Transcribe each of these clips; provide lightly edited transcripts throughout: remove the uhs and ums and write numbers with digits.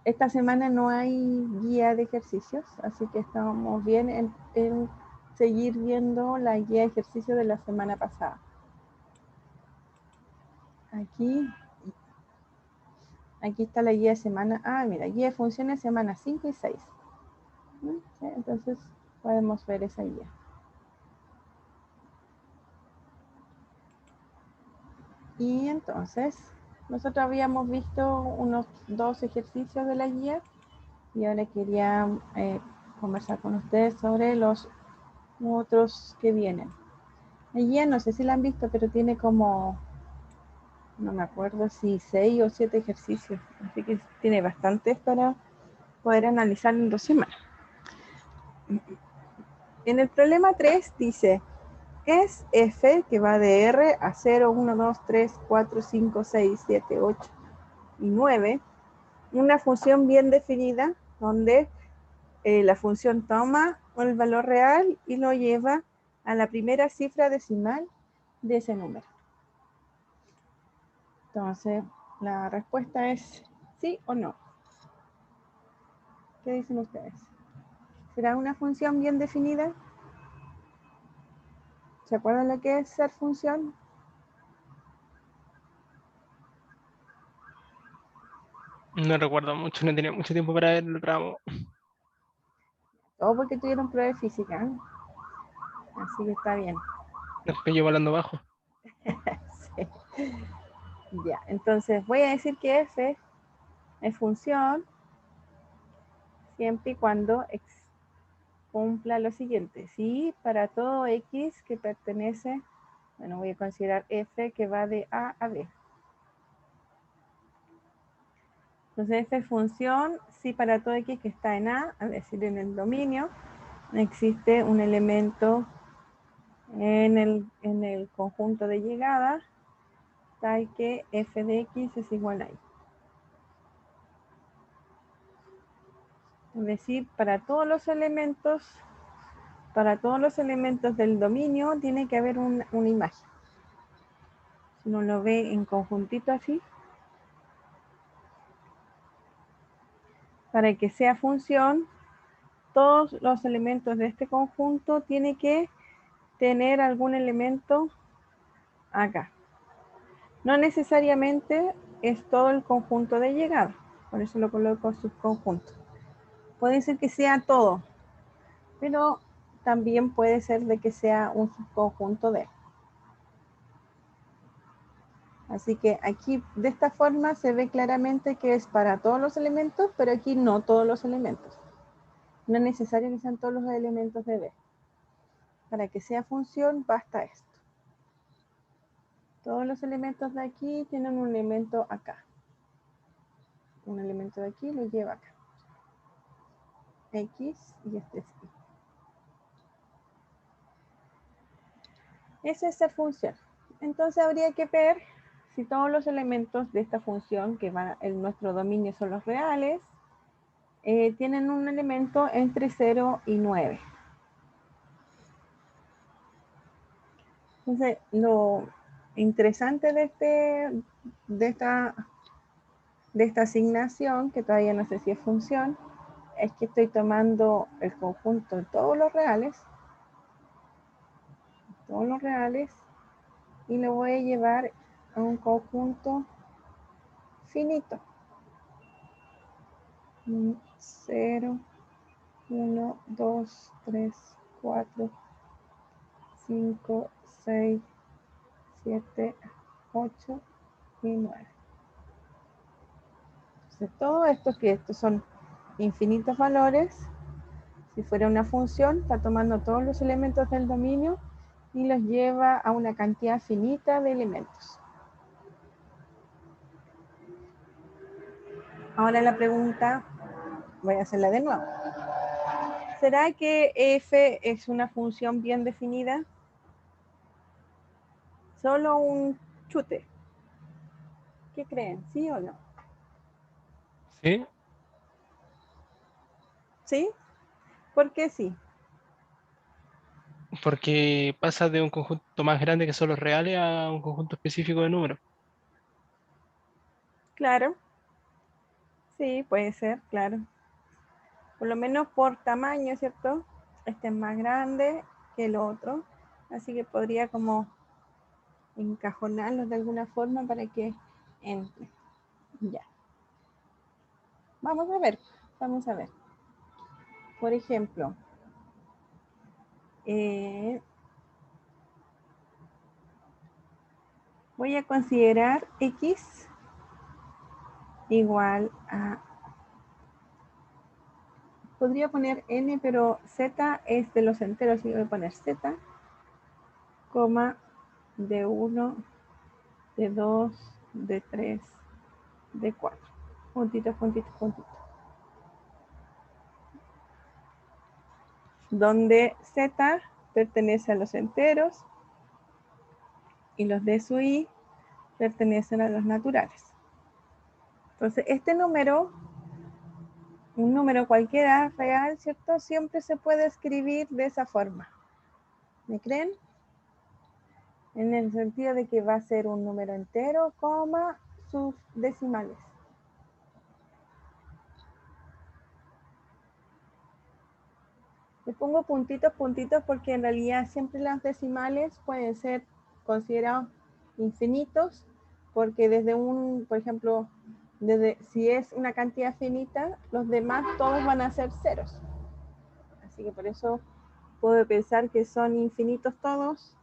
esta semana no hay guía de ejercicios, así que estamos bien en seguir viendo la guía de ejercicio de la semana pasada. Aquí está la guía de semana. Ah, mira, guía de funciones semana 5 y 6. ¿Sí? Entonces podemos ver esa guía. Y entonces, nosotros habíamos visto unos 2 ejercicios de la guía y ahora quería conversar con ustedes sobre los otros que vienen. La guía, no sé si la han visto, pero tiene como, no me acuerdo si 6 o 7 ejercicios, así que tiene bastantes para poder analizar en 2 semanas. En el problema 3 dice, es f que va de r a 0, 1, 2, 3, 4, 5, 6, 7, 8 y 9, una función bien definida donde la función toma el valor real y lo lleva a la primera cifra decimal de ese número. Entonces, la respuesta es sí o no. ¿Qué dicen ustedes? ¿Será una función bien definida? ¿Se acuerdan lo que es ser función? No recuerdo mucho, no tenía mucho tiempo para ver el ramo. Todo porque tuvieron prueba de física, ¿eh? Así que está bien. Es que llevo hablando bajo. Sí. Ya, entonces voy a decir que f es función siempre y cuando cumpla lo siguiente. Si para todo x que pertenece, bueno, voy a considerar f que va de a a b. Entonces f es función si para todo x que está en a, es decir, en el dominio, existe un elemento en el conjunto de llegada tal que f de x es igual a y. Es decir, para todos los elementos del dominio tiene que haber una imagen. Si uno lo ve en conjuntito así, para que sea función, todos los elementos de este conjunto tienen que tener algún elemento acá. No necesariamente es todo el conjunto de llegada, por eso lo coloco subconjunto. Puede ser que sea todo, pero también puede ser de que sea un subconjunto de. Así que aquí de esta forma se ve claramente que es para todos los elementos, pero aquí no todos los elementos. No es necesario que sean todos los elementos de B. Para que sea función basta esto. Todos los elementos de aquí tienen un elemento acá. Un elemento de aquí lo lleva acá. X y este es Y. Esa es la función. Entonces habría que ver si todos los elementos de esta función que van en nuestro dominio son los reales, tienen un elemento entre 0 y 9. Entonces, lo interesante de esta asignación, que todavía no sé si es función, es que estoy tomando el conjunto de todos los reales, y lo voy a llevar a un conjunto finito. 0, 1, 2, 3, 4, 5, 6, 7, 8 y 9. Entonces, todo esto, que estos son infinitos valores, si fuera una función, está tomando todos los elementos del dominio y los lleva a una cantidad finita de elementos. Ahora la pregunta, voy a hacerla de nuevo. ¿Será que f es una función bien definida? Solo un chute. ¿Qué creen? ¿Sí o no? ¿Sí? ¿Sí? ¿Por qué sí? Porque pasa de un conjunto más grande que son los reales a un conjunto específico de números. Claro. Sí, puede ser, claro. Por lo menos por tamaño, ¿cierto? Este es más grande que el otro, así que podría como encajonarlos de alguna forma para que entre. Ya. Vamos a ver, vamos a ver. Por ejemplo, voy a considerar X igual a... Podría poner N, pero Z es de los enteros, así que voy a poner Z, coma, de 1, de 2, de 3, de 4. Puntitos, puntitos, puntitos. Donde Z pertenece a los enteros y los de su I pertenecen a los naturales. Entonces, este número, un número cualquiera real, ¿cierto? Siempre se puede escribir de esa forma. ¿Me creen? En el sentido de que va a ser un número entero, coma, sus decimales. Le pongo puntitos, puntitos, porque en realidad siempre las decimales pueden ser considerados infinitos, porque desde un, por ejemplo, desde si es una cantidad finita, los demás todos van a ser ceros. Así que por eso puedo pensar que son infinitos todos,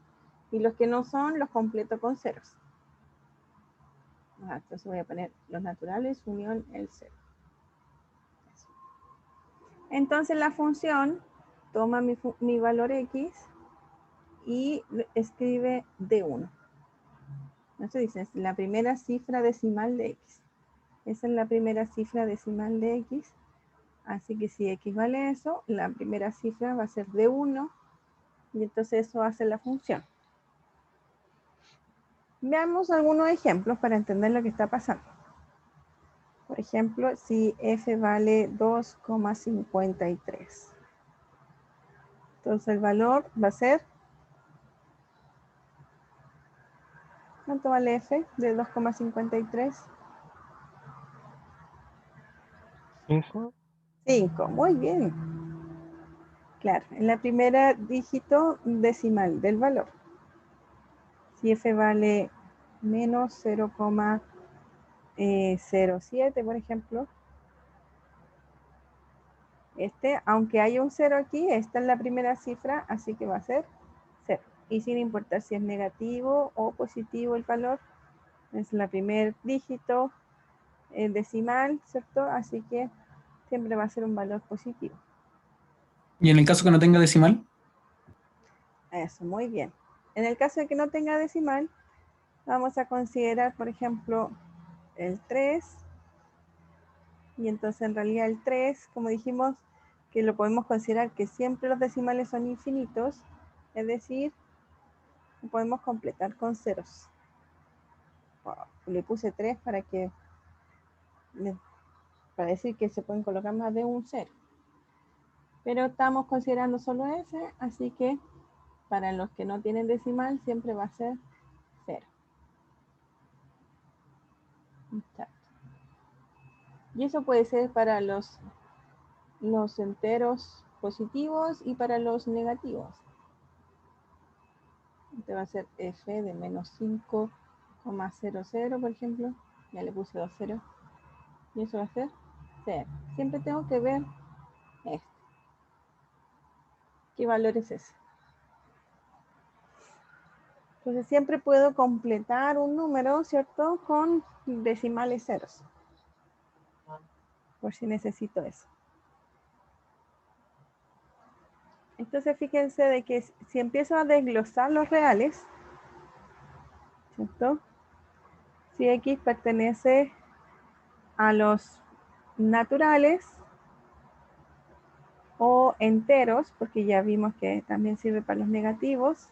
y los que no son los completo con ceros. Entonces voy a poner los naturales unión el cero. Entonces la función toma mi valor X y escribe D1. Esto dice, es la primera cifra decimal de X. Esa es la primera cifra decimal de X. Así que si X vale eso, la primera cifra va a ser D1 y entonces eso hace la función. Veamos algunos ejemplos para entender lo que está pasando. Por ejemplo, si F vale 2,53. Entonces el valor va a ser, ¿cuánto vale F de 2,53? 5. 5, muy bien. Claro, en la primera dígito decimal del valor. Si F vale menos 0,07, por ejemplo, aunque haya un 0 aquí, esta es la primera cifra, así que va a ser 0. Y sin importar si es negativo o positivo el valor, es la primer dígito decimal, ¿cierto? Así que siempre va a ser un valor positivo. ¿Y en el caso que no tenga decimal? Eso, muy bien. En el caso de que no tenga decimal, vamos a considerar, por ejemplo, el 3. Y entonces en realidad el 3, como dijimos, que lo podemos considerar que siempre los decimales son infinitos, es decir, podemos completar con ceros. Le puse 3 para decir que se pueden colocar más de un 0. Pero estamos considerando solo ese, así que para los que no tienen decimal siempre va a ser 0. Y eso puede ser para los enteros positivos y para los negativos. Este va a ser F de menos 5,00, por ejemplo. Ya le puse 2 ceros. Y eso va a ser 0. Siempre tengo que ver esto. ¿Qué valor es ese? Entonces siempre puedo completar un número, ¿cierto? Con decimales ceros. Por si necesito eso. Entonces fíjense de que si empiezo a desglosar los reales, ¿cierto? Si X pertenece a los naturales o enteros, porque ya vimos que también sirve para los negativos,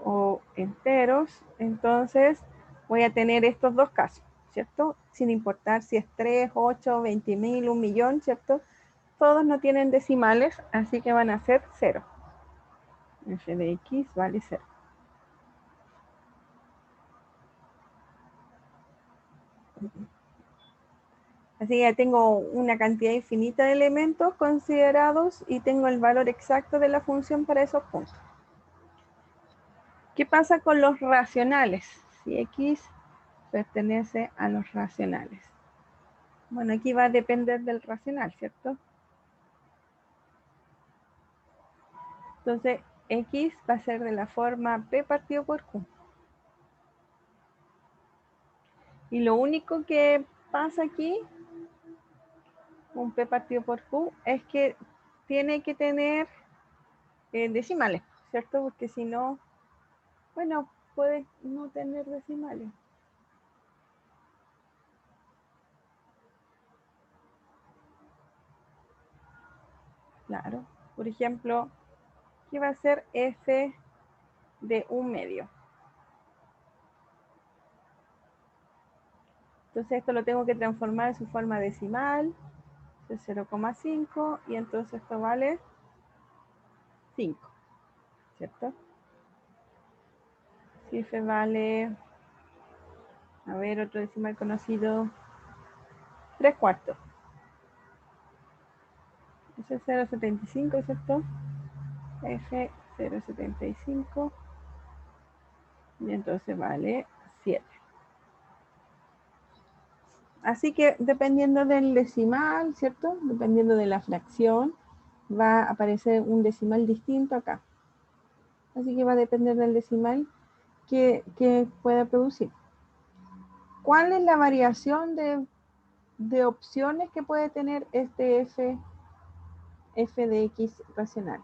o enteros, entonces voy a tener estos dos casos, ¿cierto? Sin importar si es 3, 8, 20.000, 1.000.000, ¿cierto? Todos no tienen decimales, así que van a ser 0. F de X vale 0. Así que ya tengo una cantidad infinita de elementos considerados y tengo el valor exacto de la función para esos puntos. ¿Qué pasa con los racionales? Si X pertenece a los racionales. Bueno, aquí va a depender del racional, ¿cierto? Entonces, X va a ser de la forma P partido por Q. Y lo único que pasa aquí, un P partido por Q, es que tiene que tener decimales, ¿cierto? Porque si no, bueno, puede no tener decimales. Claro. Por ejemplo, ¿qué va a ser F de 1/2? Entonces esto lo tengo que transformar en su forma decimal, de 0,5, y entonces esto vale 5, ¿cierto? Si F vale, a ver, otro decimal conocido, 3/4. Ese es 0,75, ¿cierto? F 0,75, y entonces vale 7. Así que dependiendo del decimal, ¿cierto? Dependiendo de la fracción, va a aparecer un decimal distinto acá. Así que va a depender del decimal que pueda producir. ¿Cuál es la variación de opciones que puede tener este f de x racional?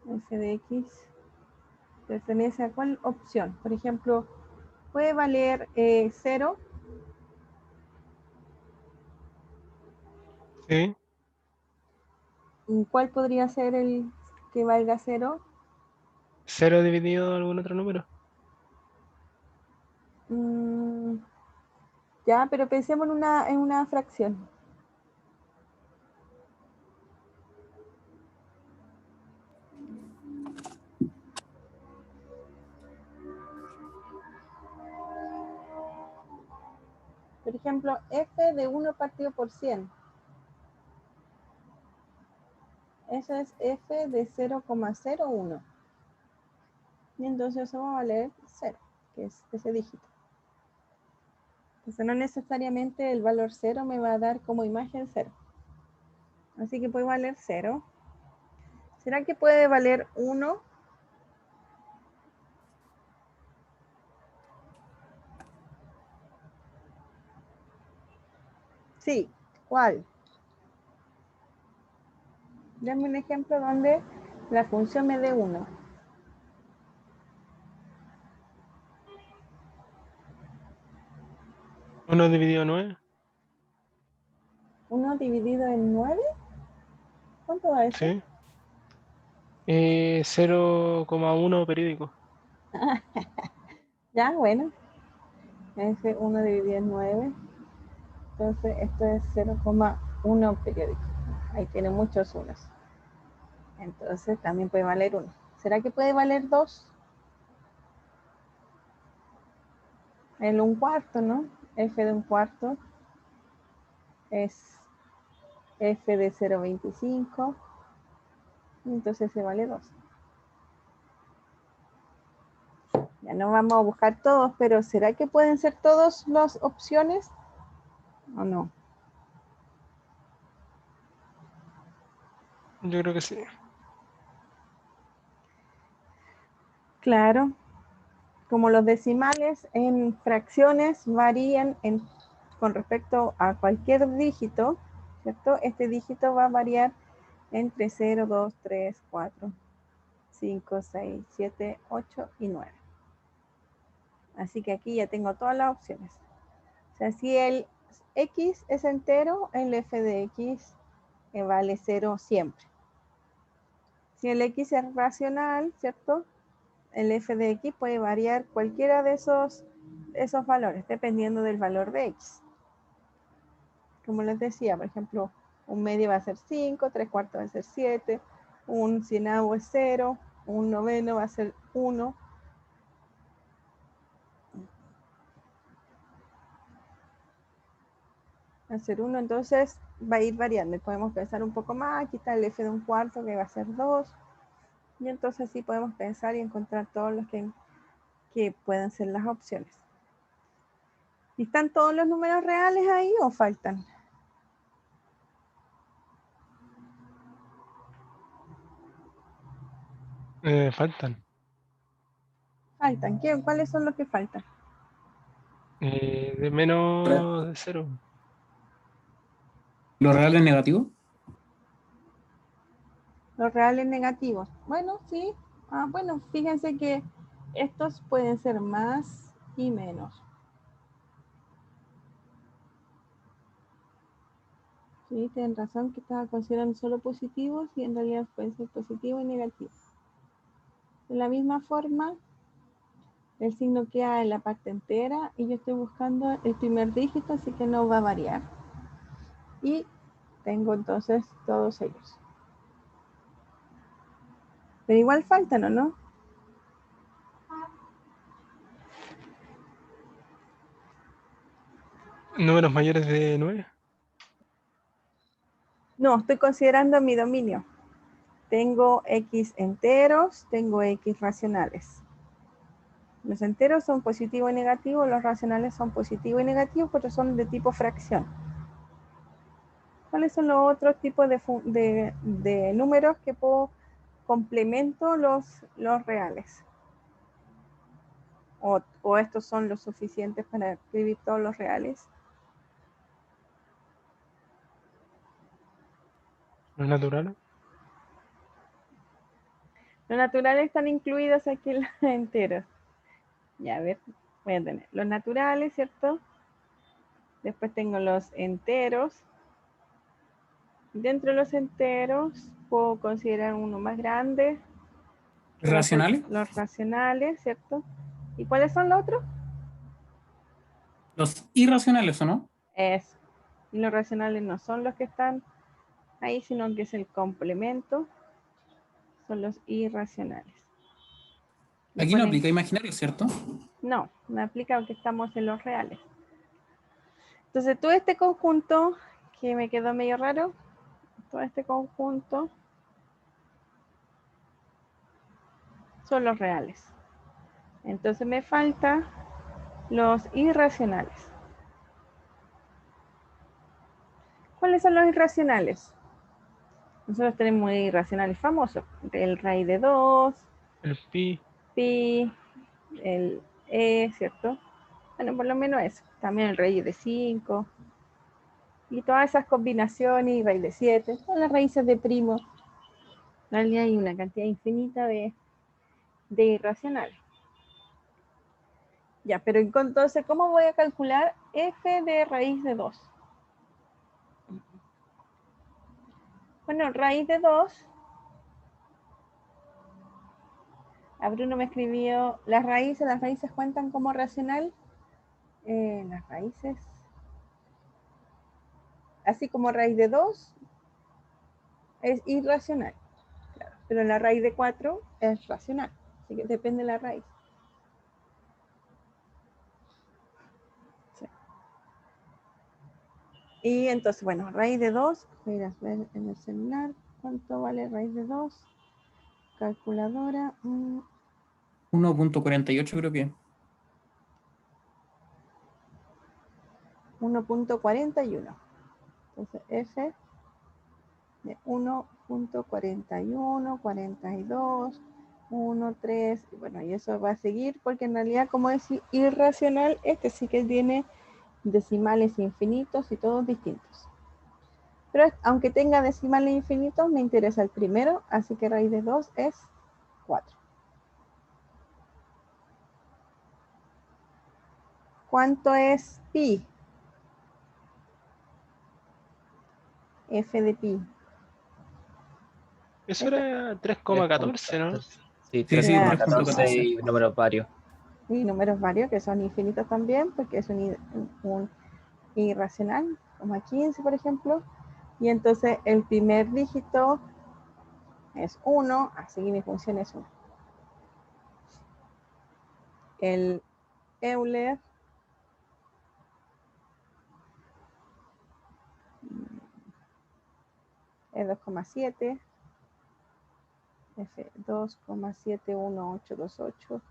F de x pertenece a cuál opción? Por ejemplo, puede valer 0. Sí. ¿Cuál podría ser el que valga 0? 0 dividido algún otro número. Ya, pero pensemos en una fracción. Por ejemplo, f de 1 partido por 100. Eso es f de 0,01. Y entonces eso va a valer 0, que es ese dígito. Entonces no necesariamente el valor 0 me va a dar como imagen 0. Así que puede valer 0. ¿Será que puede valer 1? Sí. ¿Cuál? Dame un ejemplo donde la función me dé 1. 1 dividido 9. 1 dividido en 9. ¿Cuánto da eso? Sí. 0,1 periódico. Ya, bueno. F 1 dividido en 9. Entonces esto es 0,1 periódico. Ahí tiene muchos unos. Entonces también puede valer 1. ¿Será que puede valer 2? El 1/4, ¿no? F de 1/4 es F de 0,25. Entonces se vale 2. Ya no vamos a buscar todos, pero ¿será que pueden ser todas las opciones o no? Yo creo que sí. Claro. Como los decimales en fracciones varían con respecto a cualquier dígito, ¿cierto? Este dígito va a variar entre 0, 2, 3, 4, 5, 6, 7, 8 y 9. Así que aquí ya tengo todas las opciones. O sea, si el x es entero, el f de x vale 0 siempre. Si el x es racional, ¿cierto? El f de x puede variar cualquiera de esos valores, dependiendo del valor de x. Como les decía, por ejemplo, 1/2 va a ser 5, 3/4 va a ser 7, 1/100 es 0, 1/9 va a ser 1. ser 1, entonces va a ir variando. Y podemos pensar un poco más. Aquí está el f de un cuarto que va a ser 2. Y entonces sí podemos pensar y encontrar todos los que pueden ser las opciones. ¿Y están todos los números reales ahí o faltan? Faltan. Faltan. ¿Cuáles son los que faltan? De menos de 0. ¿Lo real es negativo? Los reales negativos. Bueno, sí. Bueno, fíjense que estos pueden ser más y menos. Sí, tienen razón que estaba considerando solo positivos y en realidad pueden ser positivos y negativos. De la misma forma, el signo queda en la parte entera y yo estoy buscando el primer dígito, así que no va a variar. Y tengo entonces todos ellos. Pero igual faltan, ¿o no? Números mayores de 9. No, estoy considerando mi dominio. Tengo X enteros, tengo X racionales. Los enteros son positivo y negativo, los racionales son positivo y negativo, pero son de tipo fracción. ¿Cuáles son los otros tipos de números que puedo complemento los reales? O estos son los suficientes para escribir todos los reales. Los naturales. Los naturales están incluidos aquí en los enteros. Ya, a ver, voy a tener los naturales, ¿cierto? Después tengo los enteros. Dentro de los enteros puedo considerar uno más grande. ¿Racionales? Los racionales, ¿cierto? ¿Y cuáles son los otros? ¿Los irracionales o no? Es. Y los racionales no son los que están ahí, sino que es el complemento. Son los irracionales. Aquí no aplica imaginario, ¿cierto? No, no aplica porque estamos en los reales. Entonces, todo este conjunto, que me quedó medio raro, todo este conjunto son los reales. Entonces me falta los irracionales. ¿Cuáles son los irracionales? Nosotros tenemos irracionales famosos. El raíz de 2, El pi. el e, ¿cierto? Bueno, por lo menos eso. También el raíz de 5. Y todas esas combinaciones, y raíz de 7, son las raíces de primo. En realidad hay una cantidad infinita de irracionales. Ya, pero entonces, ¿cómo voy a calcular f de raíz de 2? Bueno, raíz de 2, a Bruno me escribió, las raíces cuentan como racional. Las raíces, así como raíz de 2 es irracional, claro, pero la raíz de 4 es racional, así que depende de la raíz. Sí. Y entonces, bueno, raíz de 2, voy a ver en el celular cuánto vale raíz de 2. Calculadora. 1.48 creo que. 1.41. Entonces, f de 1.41, 42, 1, 3, y bueno, y eso va a seguir porque en realidad como es irracional, este sí que tiene decimales infinitos y todos distintos. Pero aunque tenga decimales infinitos, me interesa el primero, así que raíz de 2 es 4. ¿Cuánto es pi? F de pi. Eso era 3,14, ¿no? 3,14. Sí, Sí, sí, 3,14 3.14. y números varios. Y números varios que son infinitos también, porque es un irracional, como a 15, por ejemplo. Y entonces el primer dígito es 1, así que mi función es 1. El Euler F2,7, F2,71828.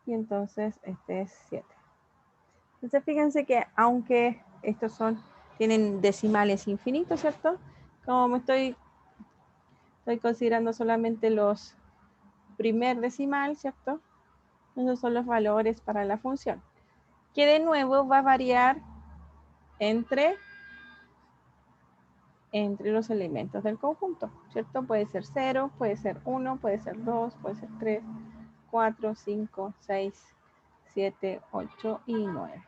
Y entonces este es 7. Entonces fíjense que aunque estos tienen decimales infinitos, ¿cierto? Como me estoy considerando solamente los primer decimal, ¿cierto? Esos son los valores para la función, que de nuevo va a variar entre los elementos del conjunto, ¿cierto? Puede ser 0, puede ser 1, puede ser 2, puede ser 3, 4, 5, 6, 7, 8 y 9.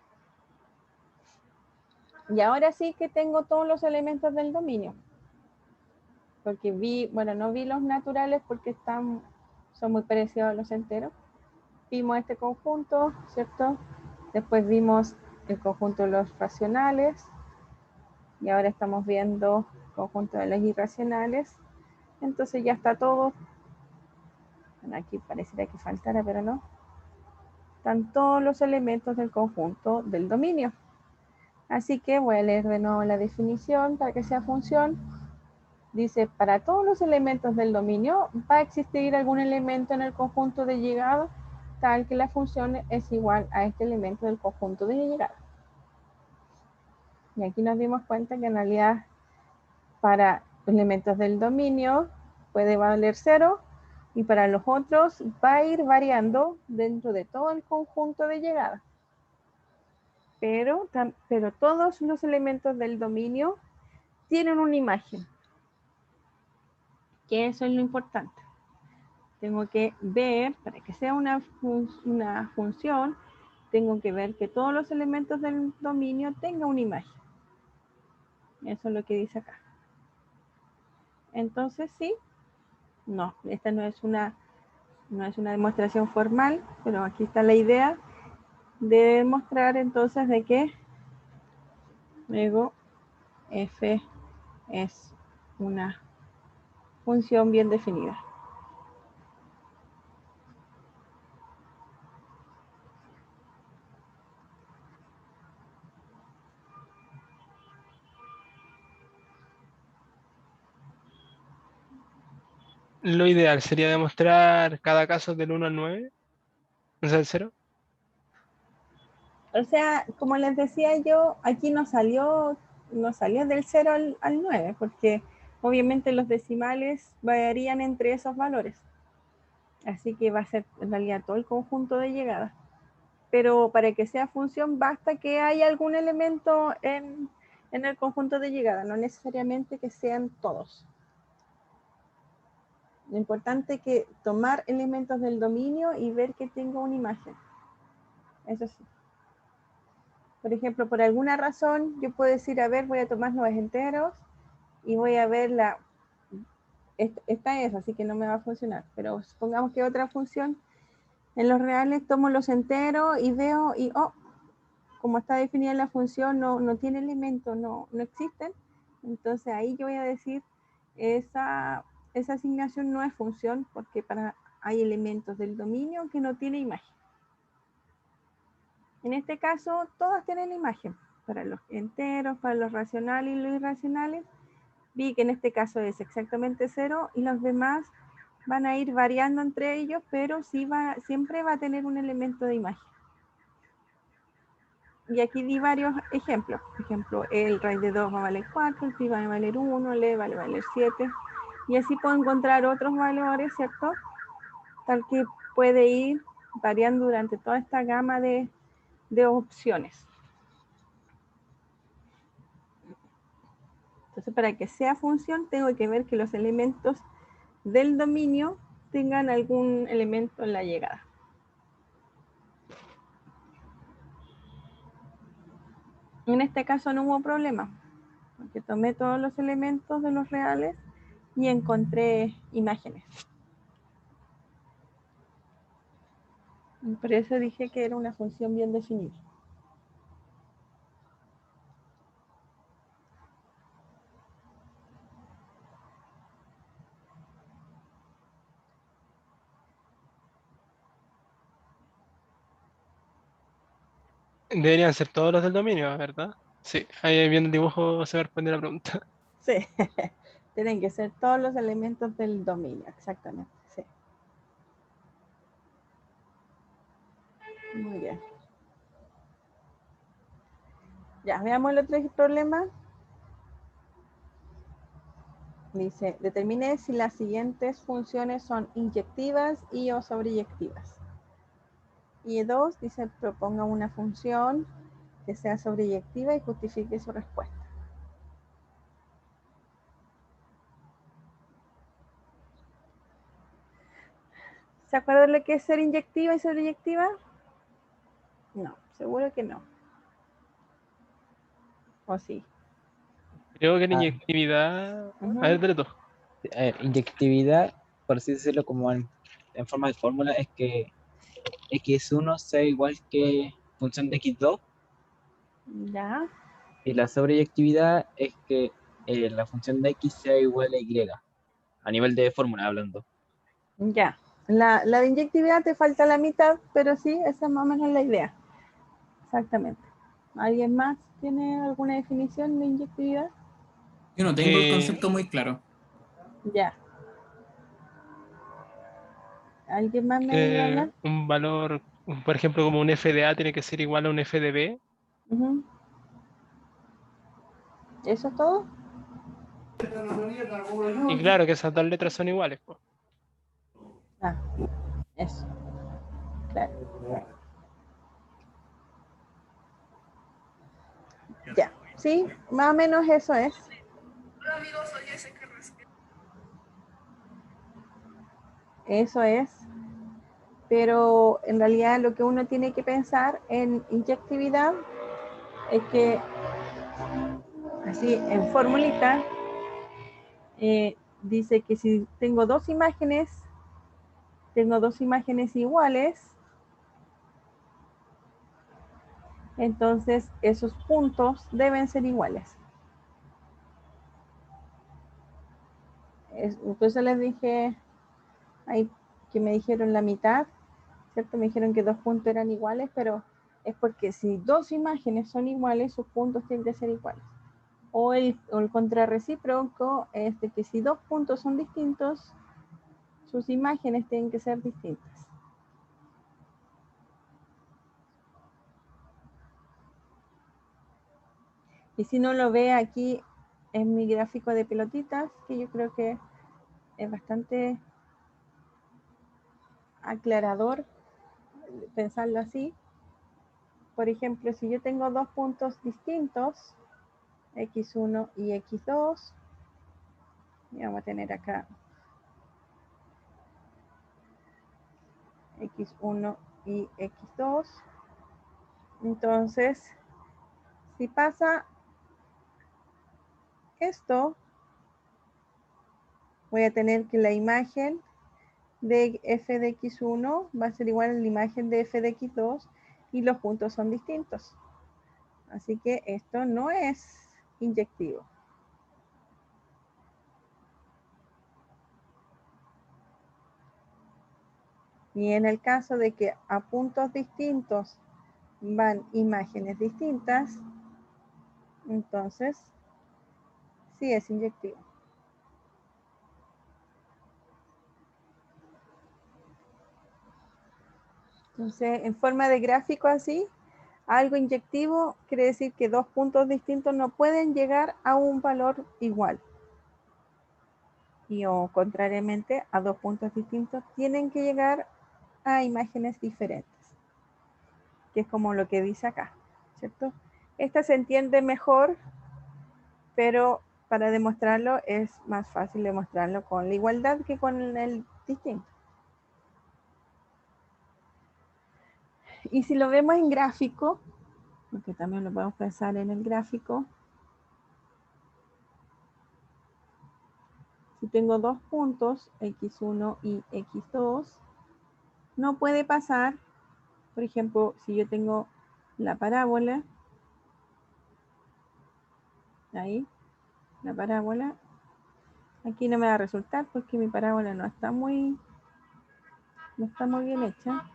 Y ahora sí que tengo todos los elementos del dominio. Porque no vi los naturales porque son muy parecidos a los enteros. Vimos este conjunto, ¿cierto? Después vimos el conjunto de los racionales. Y ahora estamos viendo el conjunto de los irracionales. Entonces ya está todo. Bueno, aquí pareciera que faltara, pero no. Están todos los elementos del conjunto del dominio. Así que voy a leer de nuevo la definición para que sea función. Dice, para todos los elementos del dominio va a existir algún elemento en el conjunto de llegada tal que la función es igual a este elemento del conjunto de llegada. Y aquí nos dimos cuenta que en realidad para elementos del dominio puede valer 0 y para los otros va a ir variando dentro de todo el conjunto de llegada. Pero todos los elementos del dominio tienen una imagen. Que eso es lo importante. Tengo que ver, para que sea una función, tengo que ver que todos los elementos del dominio tengan una imagen. Eso es lo que dice acá. Entonces, sí, no, esta no es una demostración formal, pero aquí está la idea de demostrar entonces de que luego f es una función bien definida. Lo ideal sería demostrar cada caso del 1 al 9, o sea, el 0. O sea, como les decía yo, aquí no salió del 0 al 9, porque obviamente los decimales varían entre esos valores. Así que va a ser en realidad todo el conjunto de llegadas. Pero para que sea función basta que haya algún elemento en el conjunto de llegada, no necesariamente que sean todos. Lo importante es que tomar elementos del dominio y ver que tenga una imagen. Eso sí. Por ejemplo, por alguna razón yo puedo decir, a ver, voy a tomar 9 enteros y voy a ver esta es, así que no me va a funcionar. Pero supongamos que otra función, en los reales tomo los enteros y veo, y como está definida la función, no tiene elementos, no existen. Entonces ahí yo voy a decir, esa asignación no es función porque hay elementos del dominio que no tiene imagen. En este caso, todas tienen imagen. Para los enteros, para los racionales y los irracionales, vi que en este caso es exactamente 0 y los demás van a ir variando entre ellos, pero siempre va a tener un elemento de imagen. Y aquí di varios ejemplos. Por ejemplo, el raíz de 2 va a valer 4, el pi va a valer 1, el e va a valer 7. Y así puedo encontrar otros valores, ¿cierto? Tal que puede ir variando durante toda esta gama de opciones. Entonces, para que sea función, tengo que ver que los elementos del dominio tengan algún elemento en la llegada. En este caso no hubo problema, porque tomé todos los elementos de los reales y encontré imágenes. Por eso dije que era una función bien definida. Deberían ser todos los del dominio, ¿verdad? Sí, ahí viendo el dibujo se va a responder la pregunta. Sí, tienen que ser todos los elementos del dominio, exactamente, sí. Muy bien. Ya, veamos el otro problema. Dice, determine si las siguientes funciones son inyectivas y o sobreyectivas. Y 2 dice, proponga una función que sea sobreyectiva y justifique su respuesta. ¿Se acuerdan lo que es ser inyectiva y sobreyectiva? No, seguro que no. ¿O sí? Creo que la Ah. inyectividad. Ujú. A ver, dale tú. A ver, inyectividad, por así decirlo, como en forma de fórmula, es que x1 sea igual que función de x2, Ya, y la sobreyectividad es que la función de x sea igual a y, a nivel de fórmula hablando. ya. La de inyectividad te falta la mitad, pero sí, esa es más o menos la idea. Exactamente. ¿Alguien más tiene alguna definición de inyectividad? Yo no tengo el concepto muy claro. Ya. ¿Alguien más me ayuda a hablar? Un valor, por ejemplo, como un f de A tiene que ser igual a un f de B. Ujú. ¿Eso es todo? Y claro que esas dos letras son iguales, pues. Ah, eso. Claro. Ya. Sí, más o menos eso es. Eso es. Pero en realidad lo que uno tiene que pensar en inyectividad es que, así en formulita, dice que si tengo dos imágenes iguales, entonces esos puntos deben ser iguales. Entonces les dije ahí que me dijeron la mitad, ¿cierto? Me dijeron que dos puntos eran iguales, pero es porque si dos imágenes son iguales, sus puntos tienen que ser iguales. O el contrarrecíproco es de que si dos puntos son distintos, sus imágenes tienen que ser distintas. Y si no lo ve aquí en mi gráfico de pelotitas, que yo creo que es bastante aclarador pensarlo así. Por ejemplo, si yo tengo dos puntos distintos, x1 y x2, y vamos a tener acá x1 y x2. Entonces, si pasa esto, voy a tener que la imagen de f de x1 va a ser igual a la imagen de f de x2 y los puntos son distintos. Así que esto no es inyectivo. Y en el caso de que a puntos distintos van imágenes distintas, entonces sí es inyectivo. Entonces, en forma de gráfico así, algo inyectivo quiere decir que dos puntos distintos no pueden llegar a un valor igual. Y o contrariamente, a dos puntos distintos tienen que llegar a imágenes diferentes. Que es como lo que dice acá, ¿cierto? Esta se entiende mejor, pero para demostrarlo es más fácil demostrarlo con la igualdad que con el distinto. Y si lo vemos en gráfico, porque también lo podemos pensar en el gráfico, si tengo dos puntos, x1 y x2, no puede pasar, por ejemplo, si yo tengo la parábola, ahí, la parábola, aquí no me va a resultar porque mi parábola no está muy bien hecha.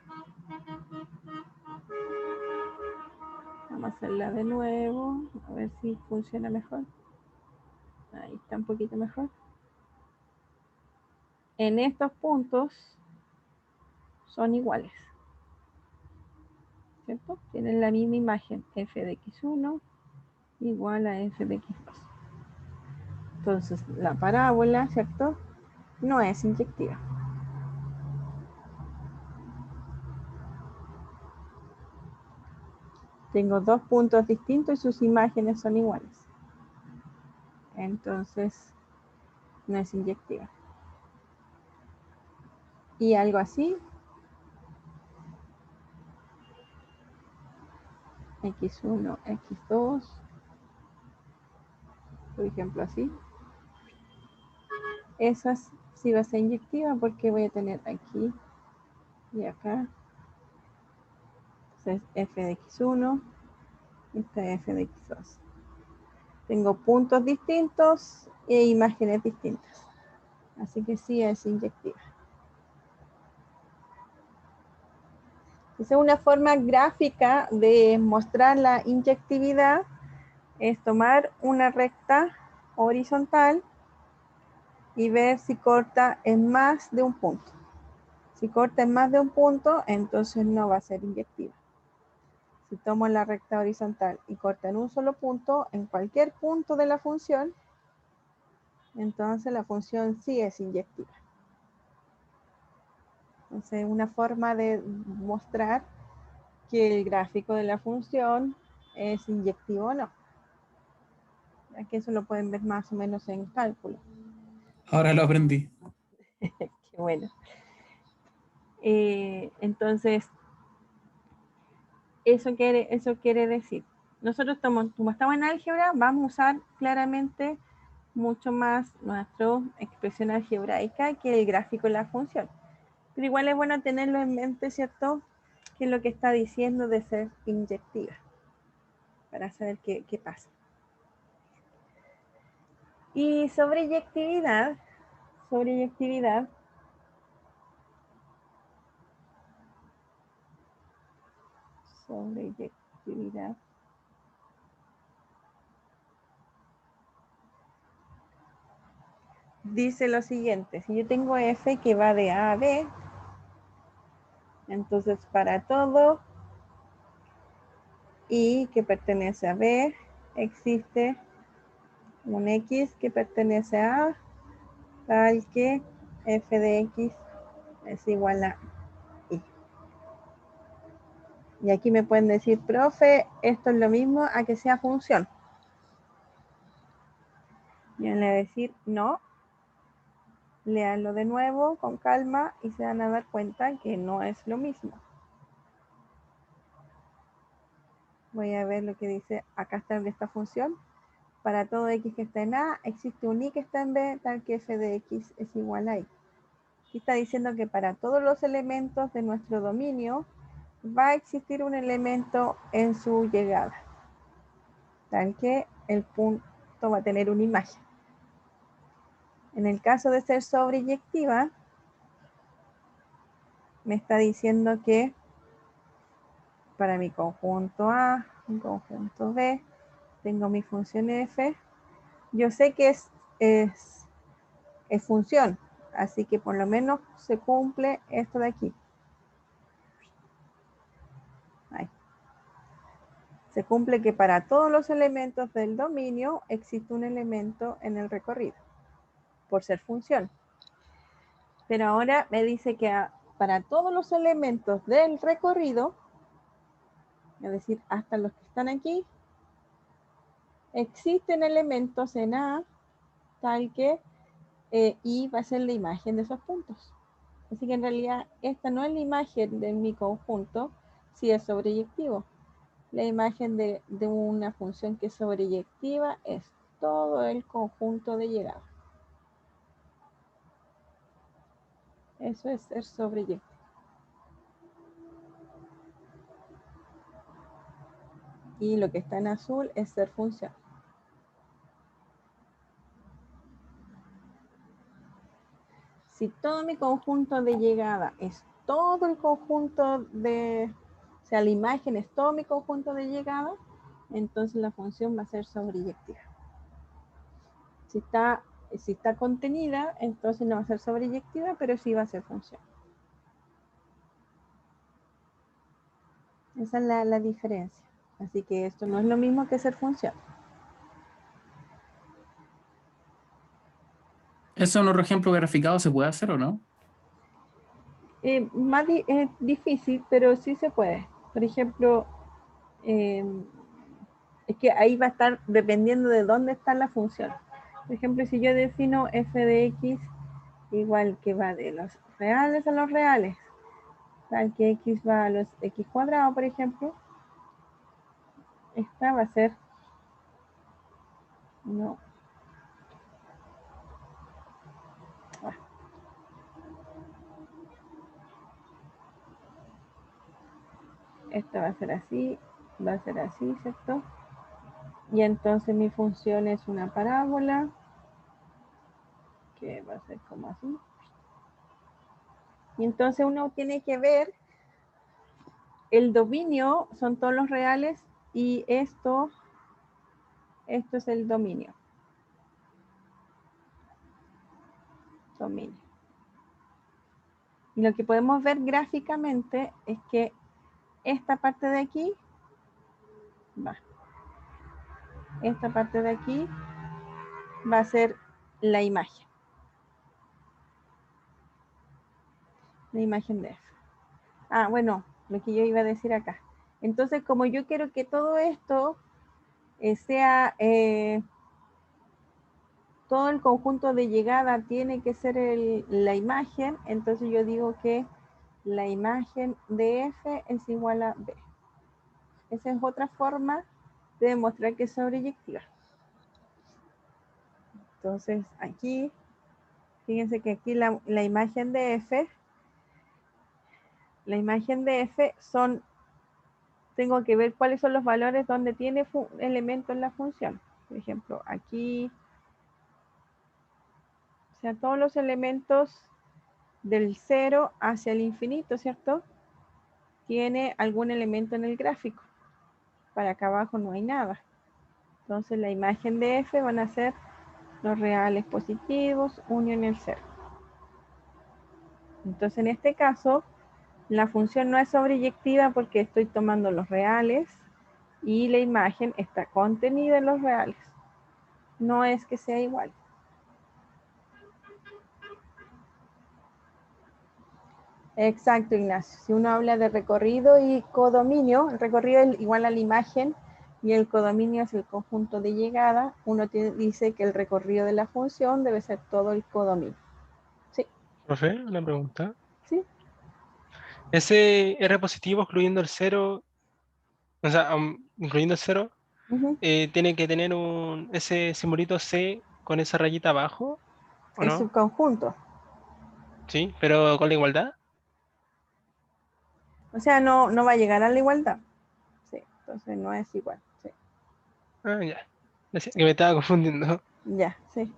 Vamos a hacerla de nuevo, a ver si funciona mejor. Ahí está. está un poquito mejor. En estos puntos son iguales, ¿cierto? Tienen la misma imagen, f de x1 igual a f de x2. Entonces, la parábola, ¿cierto? No es inyectiva. Tengo dos puntos distintos y sus imágenes son iguales. Entonces, no es inyectiva. Y algo así, x1, x2, por ejemplo así. Esas sí va a ser inyectiva porque voy a tener aquí y acá. Entonces, f de x1, esta f de x2. Tengo puntos distintos e imágenes distintas. Así que sí es inyectiva. Entonces, una forma gráfica de mostrar la inyectividad es tomar una recta horizontal y ver si corta en más de un punto. Si corta en más de un punto, entonces no va a ser inyectiva. Si tomo la recta horizontal y corta en un solo punto, en cualquier punto de la función, entonces la función sí es inyectiva. Entonces, una forma de mostrar que el gráfico de la función es inyectivo o no. Aquí eso lo pueden ver más o menos en cálculo. Ahora lo aprendí. Qué bueno. Entonces, eso quiere decir, nosotros como estamos en álgebra, vamos a usar claramente mucho más nuestra expresión algebraica que el gráfico de la función. Pero igual es bueno tenerlo en mente, ¿cierto? Que es lo que está diciendo de ser inyectiva, para saber qué pasa. Y sobreyectividad, dice lo siguiente: si yo tengo f que va de A a B, entonces para todo y que pertenece a B, existe un x que pertenece a A, tal que f de x es igual a y. Y aquí me pueden decir, profe, esto es lo mismo a que sea función. Y yo le voy a decir, no. Léanlo de nuevo con calma y se van a dar cuenta que no es lo mismo. Voy a ver lo que dice, acá está esta función. Para todo x que está en A, existe un y que está en B, tal que f de x es igual a y. Aquí está diciendo que para todos los elementos de nuestro dominio, va a existir un elemento en su llegada, tal que el punto va a tener una imagen. En el caso de ser sobreyectiva, me está diciendo que para mi conjunto A, mi conjunto B, tengo mi función f. Yo sé que es función, así que por lo menos se cumple esto de aquí. Ahí. Se cumple que para todos los elementos del dominio existe un elemento en el recorrido, por ser función. Pero ahora me dice que para todos los elementos del recorrido, es decir, hasta los que están aquí, existen elementos en A, tal que y va a ser la imagen de esos puntos. Así que en realidad esta no es la imagen de mi conjunto, si es sobreyectivo. La imagen de una función que es sobreyectiva es todo el conjunto de llegada. Eso es ser sobreyectivo. Y lo que está en azul es ser función. Si todo mi conjunto de llegada es todo el conjunto de, o sea, la imagen es todo mi conjunto de llegada, entonces la función va a ser sobreyectiva. Si está contenida, entonces no va a ser sobreyectiva, pero sí va a ser función. Esa es la diferencia. Así que esto no es lo mismo que ser función. ¿Eso en otro ejemplo graficado se puede hacer o no? Más difícil, pero sí se puede. Por ejemplo, es que ahí va a estar dependiendo de dónde está la función. Por ejemplo, si yo defino f de x igual que va de los reales a los reales, tal que x va a los x cuadrados, por ejemplo, esta va a ser, no, esta va a ser así, ¿cierto? Y entonces mi función es una parábola, que va a ser como así. Y entonces uno tiene que ver, el dominio son todos los reales y esto es el dominio. Y lo que podemos ver gráficamente es que esta parte de aquí esta parte de aquí va a ser la imagen. La imagen de F. Bueno, lo que yo iba a decir acá. Entonces, como yo quiero que todo esto sea, todo el conjunto de llegada tiene que ser la imagen, entonces yo digo que la imagen de F es igual a B. Esa es otra forma de demostrar que es sobreyectiva. Entonces, aquí, fíjense que aquí la imagen de F, tengo que ver cuáles son los valores donde tiene elemento en la función. Por ejemplo, aquí, o sea, todos los elementos del 0 hacia el infinito, ¿cierto? Tiene algún elemento en el gráfico. Para acá abajo no hay nada. Entonces la imagen de F van a ser los reales positivos, 1 en el 0. Entonces en este caso, la función no es sobreyectiva porque estoy tomando los reales y la imagen está contenida en los reales. No es que sea igual. Exacto, Ignacio. Si uno habla de recorrido y codominio, el recorrido es igual a la imagen y el codominio es el conjunto de llegada, uno dice que el recorrido de la función debe ser todo el codominio. Sí. Profe, una pregunta. Sí. Ese R positivo excluyendo el 0, o sea, incluyendo el 0, Uh-huh. tiene que tener ese simbolito C con esa rayita abajo, ¿o Es un no? conjunto. Sí, pero con la igualdad. O sea, no va a llegar a la igualdad. Sí, entonces no es igual. Sí. Ya. Decía que me estaba confundiendo. Ya, sí.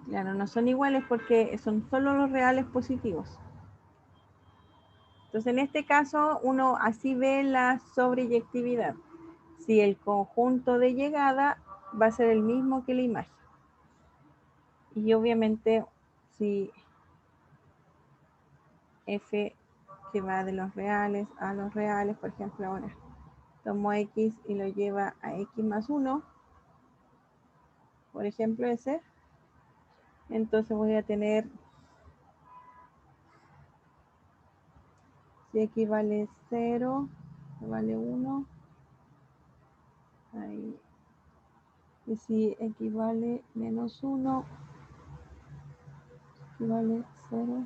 Claro, no son iguales porque son solo los reales positivos. Entonces, en este caso, uno así ve la sobreyectividad. Si el conjunto de llegada va a ser el mismo que la imagen. Y obviamente, si F que va de los reales a los reales, por ejemplo, ahora tomo X y lo lleva a X más 1, por ejemplo ese, entonces voy a tener, si X vale 0, vale 1, ahí. Y si X vale menos 1, vale 0.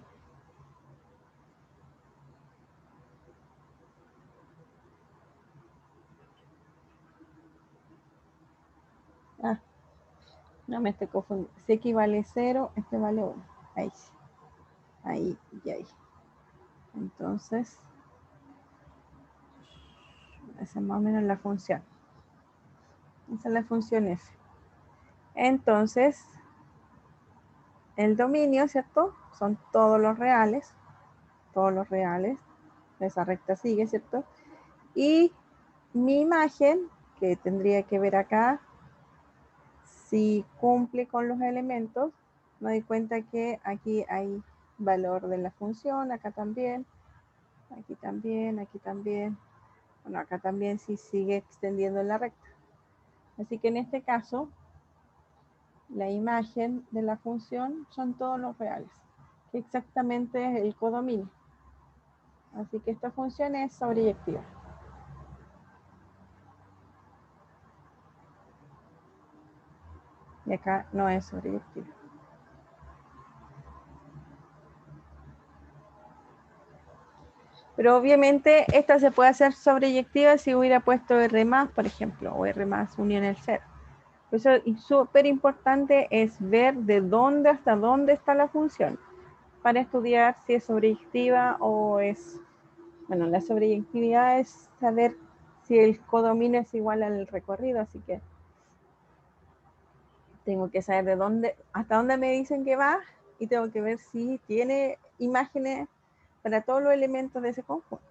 No me estoy confundiendo. Si X vale 0, este vale 1. Ahí sí. Ahí y ahí. Entonces, esa es más o menos la función. Esa es la función F. Entonces, el dominio, ¿cierto? Son todos los reales. Todos los reales. Esa recta sigue, ¿cierto? Y mi imagen, que tendría que ver acá, si cumple con los elementos, me doy cuenta que aquí hay valor de la función, acá también, aquí también, aquí también. Bueno, acá también sí sigue extendiendo en la recta. Así que en este caso, la imagen de la función son todos los reales, que exactamente es el codominio. Así que esta función es sobreyectiva. Y acá no es sobreyectiva. Pero obviamente esta se puede hacer sobreyectiva si hubiera puesto R+, por ejemplo, o R+ unión el 0. Por eso es súper importante es ver de dónde hasta dónde está la función para estudiar si es sobreyectiva o es... Bueno, la sobreyectividad es saber si el codominio es igual al recorrido, así que tengo que saber de dónde, hasta dónde me dicen que va y tengo que ver si tiene imágenes para todos los elementos de ese conjunto.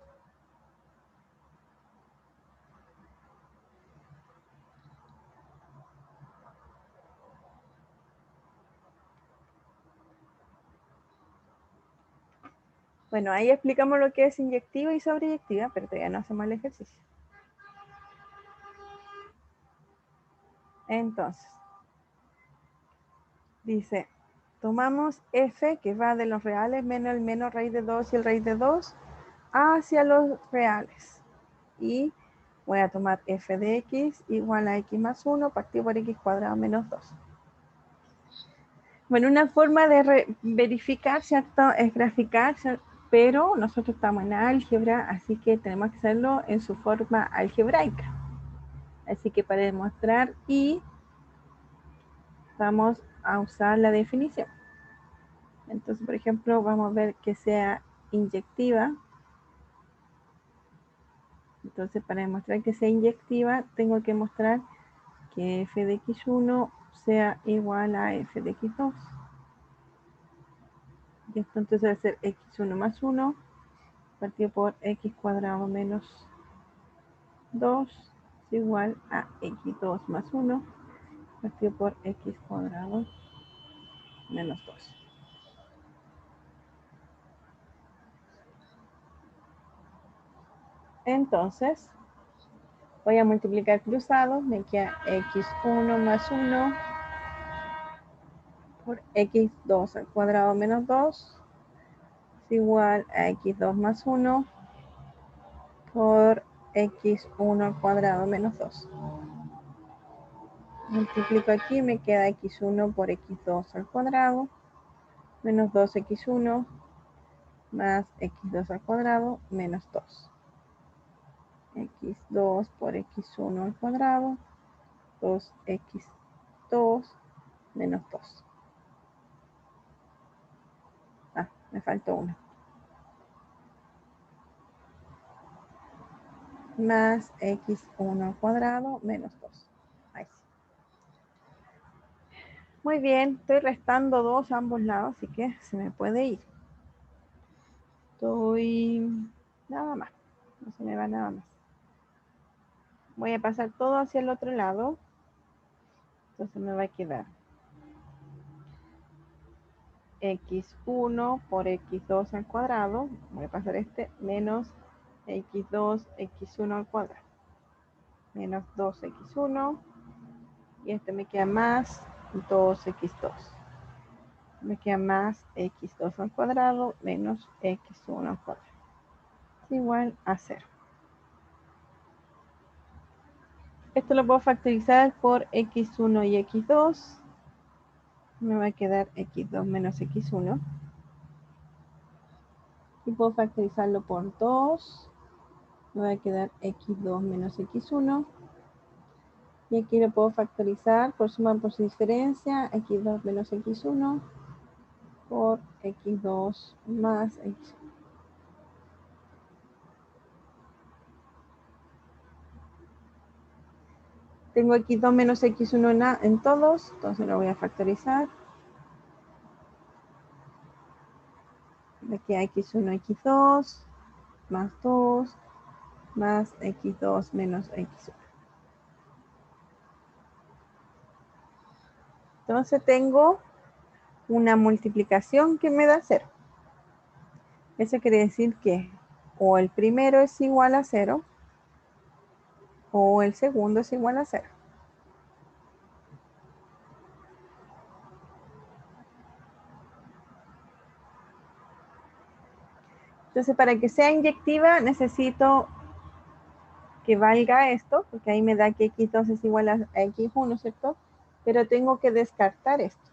Bueno, ahí explicamos lo que es inyectiva y sobreyectiva, pero todavía no hacemos el ejercicio. Entonces, dice, tomamos f, que va de los reales, menos el menos raíz de 2 y el raíz de 2, hacia los reales. Y voy a tomar f de x igual a x más 1 partido por x cuadrado menos 2. Bueno, una forma de verificar, ¿cierto? Es graficar, ¿cierto? Pero nosotros estamos en álgebra, así que tenemos que hacerlo en su forma algebraica. Así que para demostrar y vamos a usar la definición. Entonces, por ejemplo, vamos a ver que sea inyectiva. Entonces, para demostrar que sea inyectiva, tengo que mostrar que f de x1 sea igual a f de x2. Y esto entonces va a ser x1 más 1 partido por x cuadrado menos 2 es igual a x2 más 1 partido por x cuadrado menos 2. Entonces, voy a multiplicar cruzados, me queda x1 más 1 por x2 al cuadrado menos 2 es igual a x2 más 1 por x1 al cuadrado menos 2. Multiplico aquí, me queda x1 por x2 al cuadrado menos 2x1 más x2 al cuadrado menos 2. x2 por x1 al cuadrado, 2x2 menos 2. Ah, me faltó 1. Más x1 al cuadrado menos 2. Ahí sí. Muy bien, estoy restando 2 a ambos lados, así que se me puede ir. Estoy... nada más, no se me va nada más. Voy a pasar todo hacia el otro lado. Entonces me va a quedar x1 por x2 al cuadrado. Voy a pasar este menos x2, x1 al cuadrado. Menos 2x1. Y este me queda más 2x2. Me queda más x2 al cuadrado menos x1 al cuadrado. Es igual a 0. Esto lo puedo factorizar por x1 y x2. Me va a quedar x2 menos x1. Y puedo factorizarlo por 2. Me va a quedar x2 menos x1. Y aquí lo puedo factorizar por suma por su diferencia. X2 menos x1 por x2 más x1. Tengo x2 menos x1 en todos, entonces lo voy a factorizar. Me queda x1, x2, más 2, más x2 menos x1. Entonces tengo una multiplicación que me da 0. Eso quiere decir que o el primero es igual a 0 o el segundo es igual a 0. Entonces, para que sea inyectiva, necesito que valga esto, porque ahí me da que x2 es igual a x1, ¿cierto? Pero tengo que descartar esto.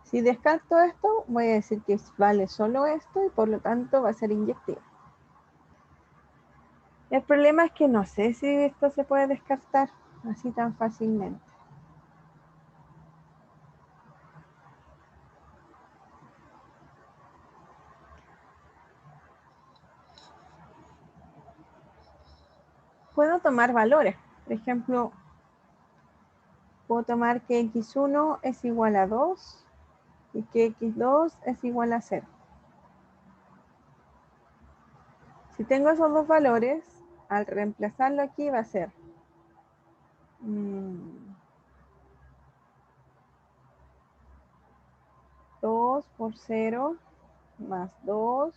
Si descarto esto, voy a decir que vale solo esto y por lo tanto va a ser inyectiva. El problema es que no sé si esto se puede descartar así tan fácilmente. Puedo tomar valores. Por ejemplo, puedo tomar que x1 es igual a 2 y que x2 es igual a 0. Si tengo esos dos valores, al reemplazarlo aquí va a ser 2 por 0 más 2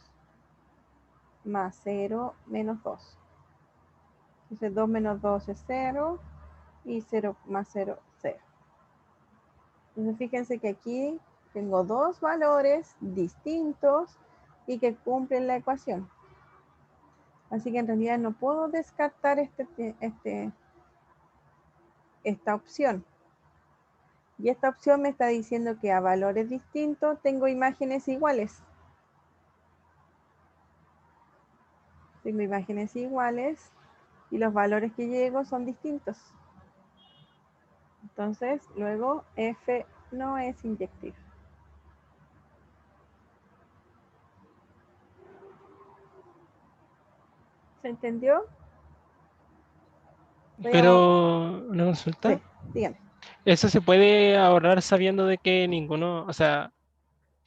más 0 menos 2. Entonces 2 menos 2 es 0 y 0 más 0, 0. Entonces fíjense que aquí tengo dos valores distintos y que cumplen la ecuación. Así que en realidad no puedo descartar esta opción. Y esta opción me está diciendo que a valores distintos tengo imágenes iguales. Tengo imágenes iguales y los valores que llego son distintos. Entonces, luego F no es inyectiva. ¿Se entendió? Pero una consulta. Sí, dígame. Eso se puede ahorrar sabiendo de que ninguno, o sea,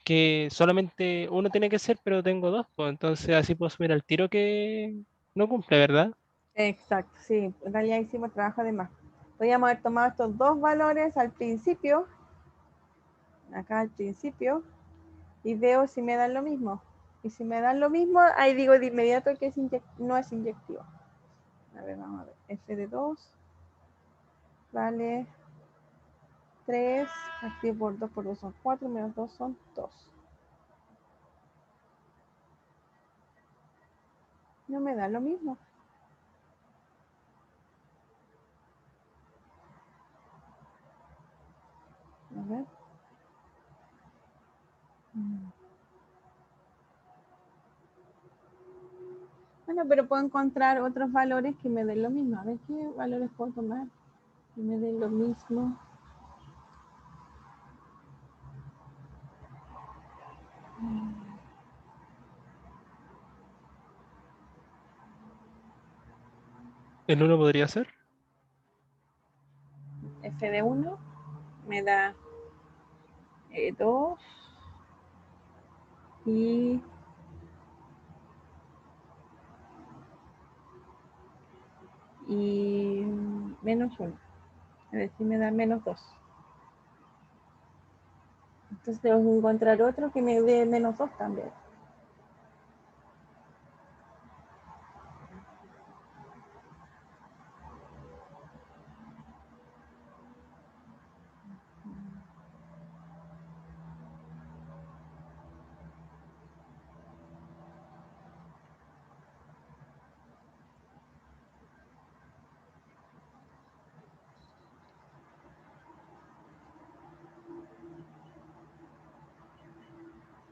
que solamente uno tiene que ser, pero tengo dos, pues entonces así puedo asumir al tiro que no cumple, ¿verdad? Exacto, sí. En realidad hicimos trabajo de más. Podríamos haber tomado estos dos valores al principio, acá al principio, y veo si me dan lo mismo. Y si me dan lo mismo, ahí digo de inmediato que no es inyectivo. A ver, vamos a ver. F de 2 vale 3, partido por 2 son 4, menos 2 son 2. No me da lo mismo. A ver. Bueno, pero puedo encontrar otros valores que me den lo mismo. A ver qué valores puedo tomar que me den lo mismo. El uno podría ser. F de 1 me da 2 y menos 1. A ver si me da menos 2. Entonces tengo que encontrar otro que me dé menos 2 también.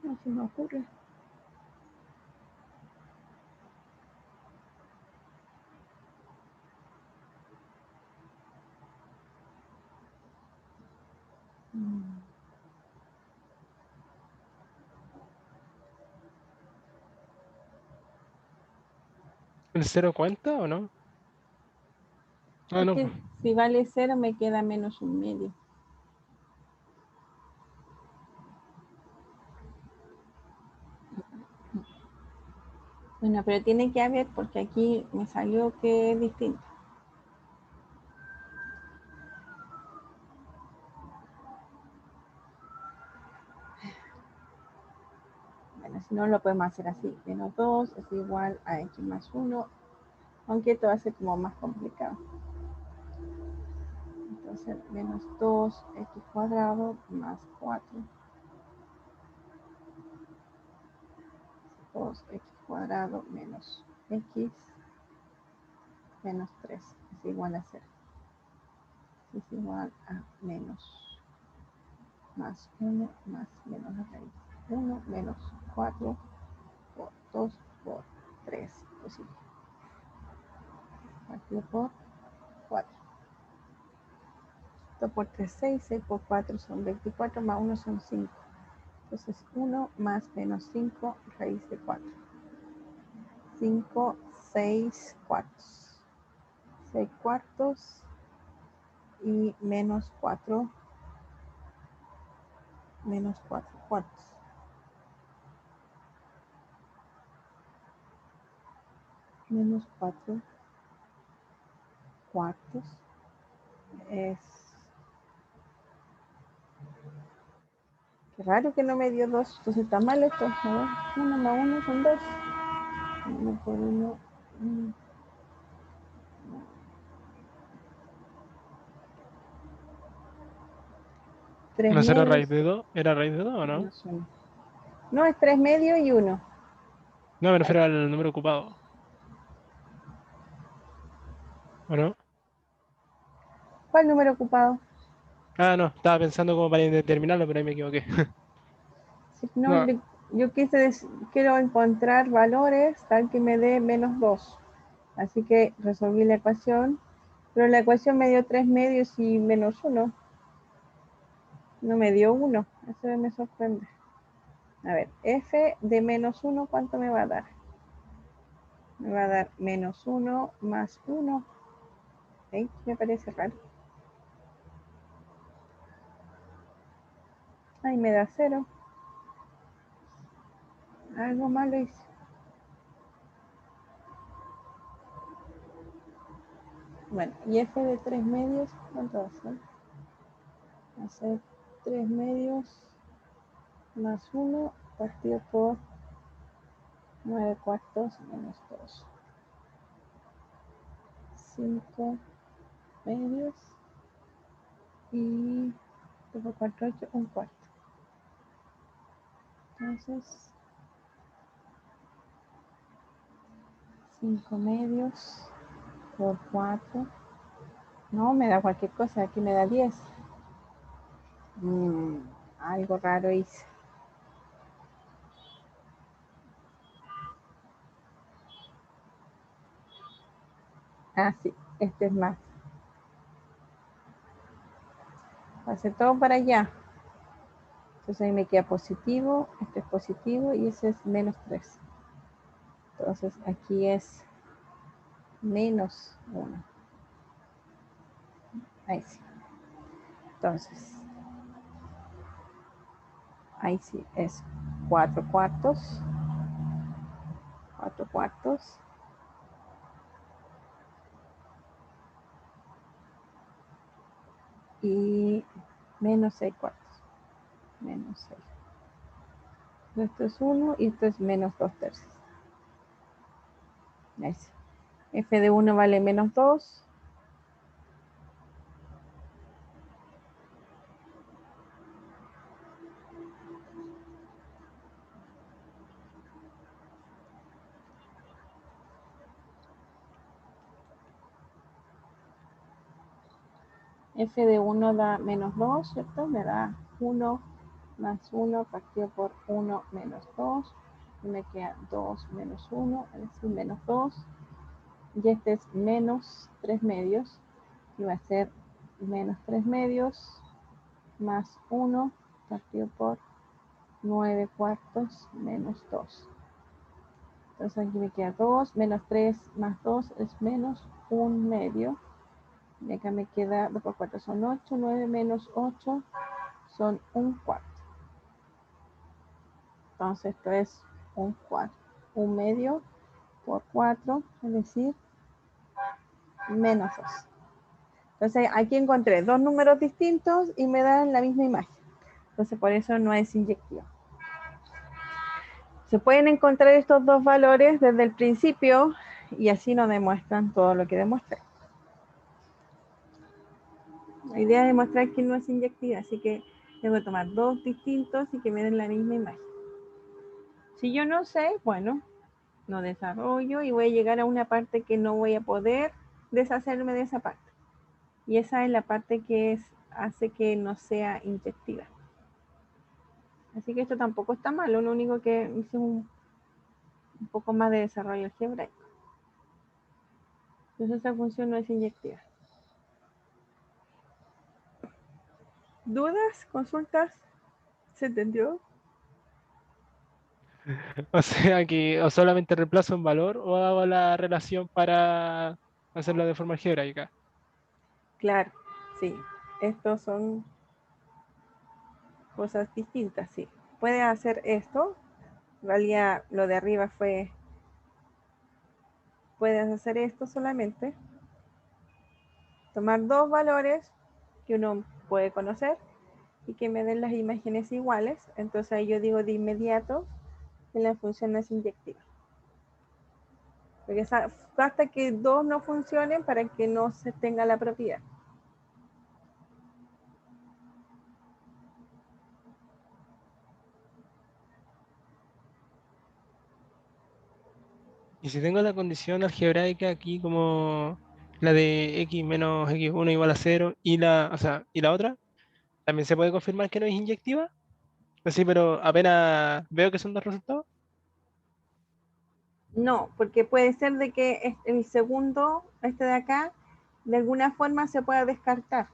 No se me ocurre. ¿El cero cuenta o no? Ah, Es no. que si vale 0 me queda menos un medio. Bueno, pero tiene que haber porque aquí me salió que es distinto. Bueno, si no lo podemos hacer así. Menos 2 es igual a x más 1, aunque esto va a ser como más complicado. Entonces, menos 2x cuadrado más 4. 2x cuadrado menos x menos 3 es igual a 0. Es igual a menos más 1 más menos la raíz. 1 menos 4 por 2 por 3 posible. Partido por 4. 2 por 3, 6, 6 por 4 son 24, más 1 son 5. Entonces 1 más menos 5 raíz de 4. 5, 6 cuartos. 6 cuartos y menos 4 cuartos. Menos 4 cuartos es... Qué raro que no me dio 2, entonces está mal esto. A ver, 1 más 1 son 2. 1 por 1. 3 ¿No será medios raíz de 2? ¿Era raíz de 2 o no? menos 1. No, es 3 medios y 1. No, me refiero al número ocupado. ¿O no? ¿Cuál número ocupado? Ah, no, estaba pensando como para determinarlo, pero ahí me equivoqué. Sí, no, No, yo quiero encontrar valores tal que me dé menos 2. Así que resolví la ecuación, pero la ecuación me dio 3 medios y menos 1. No me dio 1, eso me sorprende. A ver, f de menos 1, ¿cuánto me va a dar? Me va a dar menos 1 más 1. ¿Sí? Me parece raro. Ahí me da 0. Algo malo hice. Bueno, y f de 3 medios, ¿cuánto va a ser? Va a ser 3 medios más 1 partido por 9 cuartos menos 2. 5 medios y 2 por 4, 8, un cuarto. Entonces, 5 medios por 4. No, me da cualquier cosa, aquí me da 10. Algo raro hice. Ah, sí, este es más. Hace todo para allá. Entonces ahí me queda positivo, este es positivo y ese es menos 3. Entonces aquí es menos 1. Ahí sí. Entonces, ahí sí es 4 cuartos. 4 cuartos. Y menos 6 cuartos. Menos 6. Esto es 1 y esto es menos 2 tercios. Ahí sí. F de 1 vale menos 2. F de 1 da menos 2, ¿cierto? Me da 1 más 1 partido por 1 menos 2. Y me queda 2 menos 1, es decir, menos 2. Y este es menos 3 medios. Y va a ser menos 3 medios más 1 partido por 9 cuartos menos 2. Entonces aquí me queda 2, menos 3 más 2 es menos 1 medio. Y acá me queda 2 por 4 son 8, 9 menos 8 son 1 cuarto. Entonces esto es 1 cuarto. 1 medio por 4, es decir, menos 2. Entonces aquí encontré dos números distintos y me dan la misma imagen. Entonces por eso no es inyectiva. Se pueden encontrar estos dos valores desde el principio y así nos demuestran todo lo que demuestran. La idea es demostrar que no es inyectiva, así que tengo que tomar dos distintos y que me den la misma imagen. Si yo no sé, bueno, no desarrollo y voy a llegar a una parte que no voy a poder deshacerme de esa parte. Y esa es la parte que hace que no sea inyectiva. Así que esto tampoco está mal, lo único que hice un poco más de desarrollo algebraico. Entonces esta función no es inyectiva. ¿Dudas? ¿Consultas? ¿Se entendió? O sea que o solamente reemplazo un valor o hago la relación para hacerlo de forma algebraica. Claro, sí. Estos son cosas distintas, sí. Puedes hacer esto. En realidad lo de arriba fue, puedes hacer esto solamente. Tomar dos valores que uno puede conocer y que me den las imágenes iguales. Entonces ahí yo digo de inmediato que la función no es inyectiva. Porque basta que dos no funcionen para que no se tenga la propiedad. Y si tengo la condición algebraica aquí como la de x menos x1 igual a 0 y y la otra, ¿también se puede confirmar que no es inyectiva? Así, pero apenas veo que son dos resultados. No, porque puede ser de que el segundo, este de acá, de alguna forma se pueda descartar.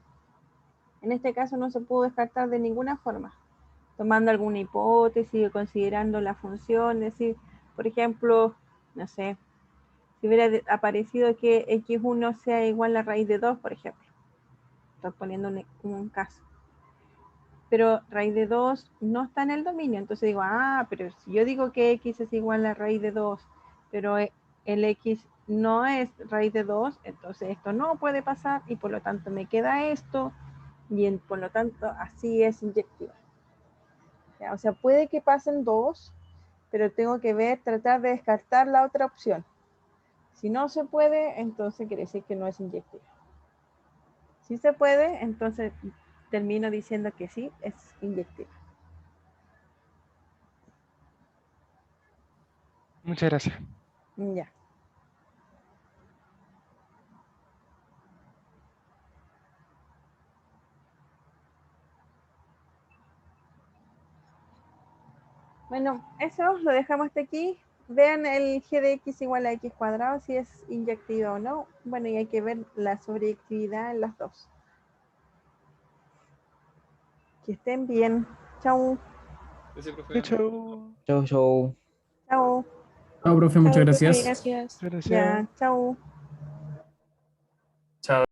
En este caso no se pudo descartar de ninguna forma, tomando alguna hipótesis, considerando la función, es decir, por ejemplo, no sé, si hubiera aparecido que x1 sea igual a raíz de 2, por ejemplo. Estoy poniendo un caso. Pero raíz de 2 no está en el dominio, entonces digo, pero si yo digo que x es igual a raíz de 2, pero el x no es raíz de 2, entonces esto no puede pasar y por lo tanto me queda esto y por lo tanto así es inyectiva. O sea, puede que pasen dos, pero tengo que tratar de descartar la otra opción. Si no se puede, entonces quiere decir que no es inyectiva. Si se puede, entonces termino diciendo que sí, es inyectiva. Muchas gracias. Ya. Bueno, eso lo dejamos hasta aquí. Vean el g de x igual a x cuadrado, si es inyectiva o no. Bueno, y hay que ver la sobreyectividad en las dos. Que estén bien. Chau. Chau, chau. Chau, chau. Chau. Chao, profe, muchas Chao, profe, gracias. gracias. Muchas gracias. Ya, chau. Chao.